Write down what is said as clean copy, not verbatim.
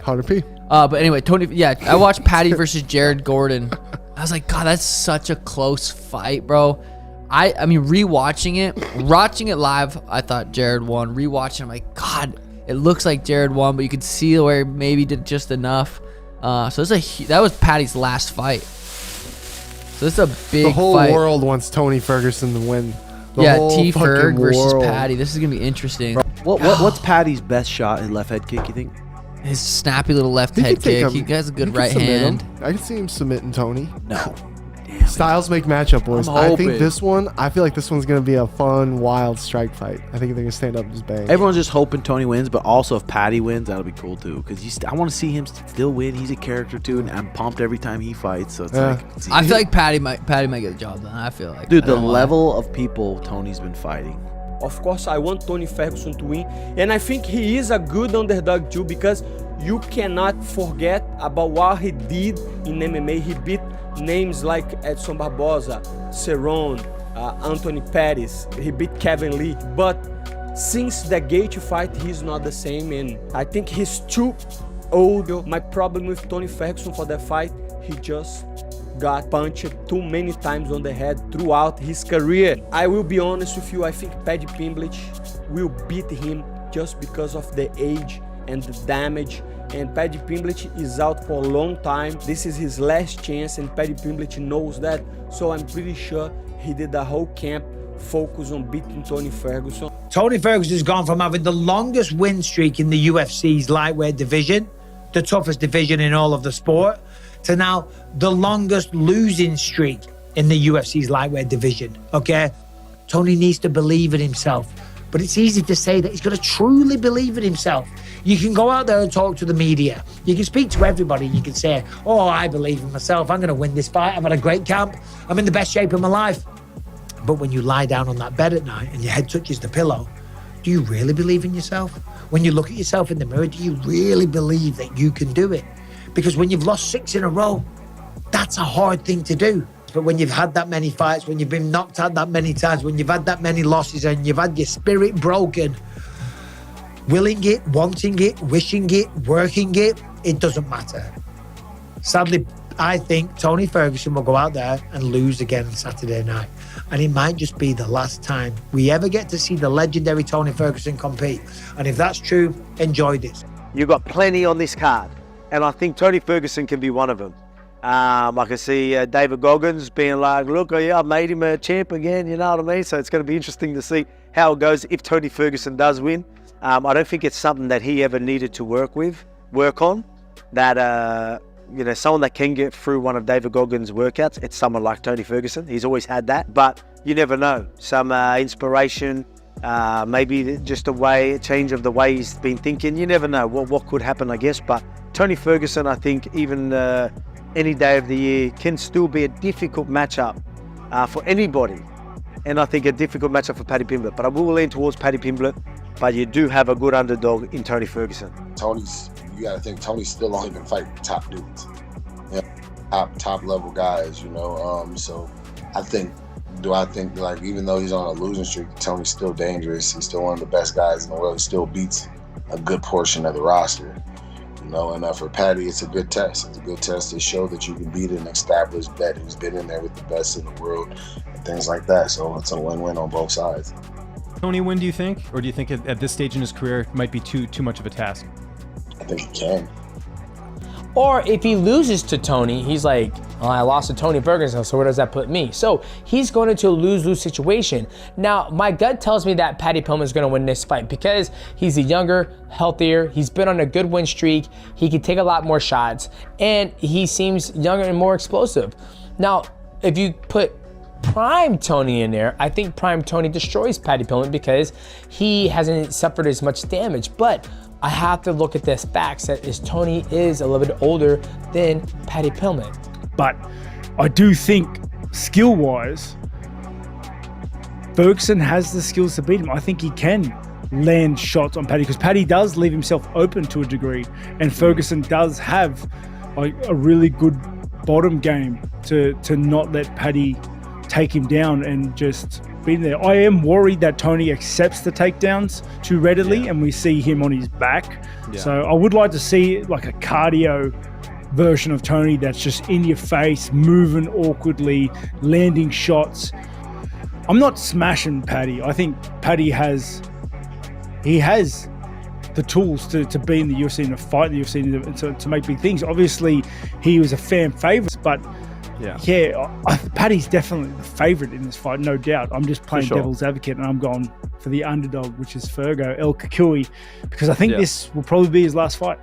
100p. But anyway, Tony. Yeah, I watched Paddy versus Jared Gordon. I was like, God, that's such a close fight, bro. I mean, rewatching it, watching it live, I thought Jared won. Rewatching, I'm like, God, it looks like Jared won, but you could see where he maybe did just enough. So that was Paddy's last fight. So this is a big The whole fight. world wants Tony Ferguson to win. T Ferg versus Paddy. This is gonna be interesting. What's Paddy's best shot in left head kick, you think? His snappy little left head kick. He has a good right hand. I can see him submitting Tony. No. Styles make matchup, boys. I'm I hoping. think this one, I feel like this one's going to be a fun, wild strike fight. I think they're going to stand up and just bang. Everyone's just hoping Tony wins, but also if Paddy wins, that'll be cool too. Because I want to see him still win. He's a character too, and I'm pumped every time he fights. So it's I feel like Paddy might get the job done. I feel like. Dude, the level of people Tony's been fighting. Of course, I want Tony Ferguson to win, and I think he is a good underdog too, because you cannot forget about what he did in MMA. He beat names like Edson Barboza, Cerrone, Anthony Pettis. He beat Kevin Lee. But since the Gaethje fight, he's not the same, and I think he's too old. My problem with Tony Ferguson for that fight, he just got punched too many times on the head throughout his career. I will be honest with you, I think Paddy Pimblett will beat him just because of the age and the damage. And Paddy Pimblett is out for a long time. This is his last chance, and Paddy Pimblett knows that. So I'm pretty sure he did the whole camp focus on beating Tony Ferguson. Tony Ferguson's gone from having the longest win streak in the UFC's lightweight division, the toughest division in all of the sport, to now the longest losing streak in the UFC's lightweight division, okay? Tony needs to believe in himself, but it's easy to say that he's got to truly believe in himself. You can go out there and talk to the media. You can speak to everybody. You can say, oh, I believe in myself. I'm going to win this fight. I've had a great camp. I'm in the best shape of my life. But when you lie down on that bed at night and your head touches the pillow, do you really believe in yourself? When you look at yourself in the mirror, do you really believe that you can do it? Because when you've lost 6 in a row, that's a hard thing to do. But when you've had that many fights, when you've been knocked out that many times, when you've had that many losses and you've had your spirit broken, willing it, wanting it, wishing it, working it, it doesn't matter. Sadly, I think Tony Ferguson will go out there and lose again Saturday night. And it might just be the last time we ever get to see the legendary Tony Ferguson compete. And if that's true, enjoy this. You've got plenty on this card, and I think Tony Ferguson can be one of them. I can see David Goggins being like, look, yeah, I made him a champ again, you know what I mean? So it's going to be interesting to see how it goes if Tony Ferguson does win. I don't think it's something that he ever needed to work on. That, someone that can get through one of David Goggins' workouts, it's someone like Tony Ferguson. He's always had that, but you never know. Some inspiration, maybe just a change of the way he's been thinking. You never know what could happen, I guess. But Tony Ferguson, I think, even any day of the year, can still be a difficult matchup for anybody. And I think a difficult matchup for Paddy Pimblett. But I will lean towards Paddy Pimblett. But you do have a good underdog in Tony Ferguson. You got to think Tony's still only been fighting top dudes, top level guys, So I think like even though he's on a losing streak, Tony's still dangerous. He's still one of the best guys in the world. He still beats a good portion of the roster, And for Paddy, it's a good test. It's a good test to show that you can beat an established vet who's been in there with the best in the world and things like that. So it's a win-win on both sides. Tony win, do you think? Or do you think at this stage in his career it might be too much of a task? I think he can. Or if he loses to Tony, he's like, oh, I lost to Tony Ferguson, so where does that put me? So he's going into a lose-lose situation. Now, my gut tells me that Paddy Pimblett is going to win this fight because he's a younger, healthier, he's been on a good win streak, he can take a lot more shots, and he seems younger and more explosive. Now, if you put Prime Tony in there, I think Prime Tony destroys Paddy Pimblett because he hasn't suffered as much damage. But I have to look at this facts that Tony is a little bit older than Paddy Pimblett. But I do think skill-wise, Ferguson has the skills to beat him. I think he can land shots on Paddy because Paddy does leave himself open to a degree, and Ferguson does have a really good bottom game to not let Paddy take him down and just beating there. I am worried that Tony accepts the takedowns too readily and we see him on his back. Yeah. So I would like to see like a cardio version of Tony that's just in your face, moving awkwardly, landing shots. I'm not smashing Paddy. I think Paddy has the tools to be in the UFC and to fight in the UFC and to make big things. Obviously, he was a fan favorite, but Paddy's definitely the favorite in this fight, no doubt. I'm just playing devil's advocate and I'm going for the underdog, which is Fergo El Kakui, because I think this will probably be his last fight.